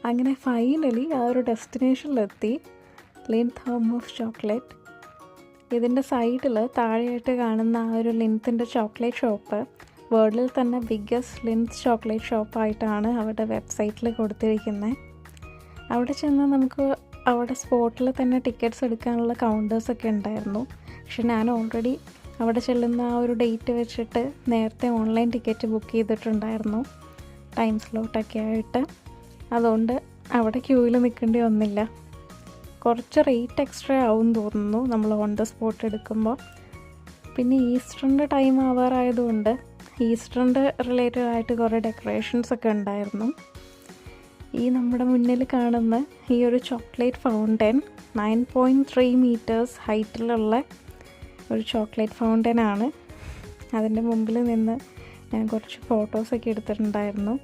അങ്ങനെ ഫൈനലി ആ ഒരു ഡെസ്റ്റിനേഷനിലെത്തി. ലിൻത്ത് ഹോം ഓഫ് ചോക്ലേറ്റ്. ഇതിൻ്റെ സൈഡിൽ താഴെയായിട്ട് കാണുന്ന ആ ഒരു ലിൻത്തിൻ്റെ ചോക്ലേറ്റ് ഷോപ്പ് വേൾഡിൽ തന്നെ ബിഗ്ഗസ്റ്റ് ലിൻത്ത് ചോക്ലേറ്റ് ഷോപ്പായിട്ടാണ് അവരുടെ വെബ്സൈറ്റിൽ കൊടുത്തിരിക്കുന്നത്. അവിടെ ചെന്ന് നമുക്ക് അവിടെ സ്പോട്ടിൽ തന്നെ ടിക്കറ്റ്സ് എടുക്കാനുള്ള കൗണ്ടേഴ്സൊക്കെ ഉണ്ടായിരുന്നു. പക്ഷെ ഞാൻ ഓൾറെഡി അവിടെ ചെല്ലുന്ന ആ ഒരു ഡേറ്റ് വെച്ചിട്ട് നേരത്തെ ഓൺലൈൻ ടിക്കറ്റ് ബുക്ക് ചെയ്തിട്ടുണ്ടായിരുന്നു, ടൈം സ്ലോട്ടൊക്കെ ആയിട്ട്. അതുകൊണ്ട് അവിടെ ക്യൂവിൽ നിൽക്കേണ്ടി വന്നില്ല. കുറച്ച് റേറ്റ് എക്സ്ട്രാ ആവും തോന്നുന്നു നമ്മൾ ഓൺ ദ സ്പോട്ട് എടുക്കുമ്പോൾ. പിന്നെ ഈസ്റ്ററിൻ്റെ ടൈം ആവാറായതുകൊണ്ട് ഈസ്റ്ററിൻ്റെ റിലേറ്റഡ് ആയിട്ട് കുറേ ഡെക്കറേഷൻസൊക്കെ ഉണ്ടായിരുന്നു. ഈ നമ്മുടെ മുന്നിൽ കാണുന്ന ഈ ഒരു ചോക്ലേറ്റ് ഫൗണ്ടൻ 9.3 മീറ്റേഴ്സ് ഹൈറ്റിലുള്ള ഒരു ചോക്ലേറ്റ് ഫൗണ്ടനാണ്. അതിൻ്റെ മുമ്പിൽ നിന്ന് ഞാൻ കുറച്ച് ഫോട്ടോസൊക്കെ എടുത്തിട്ടുണ്ടായിരുന്നു.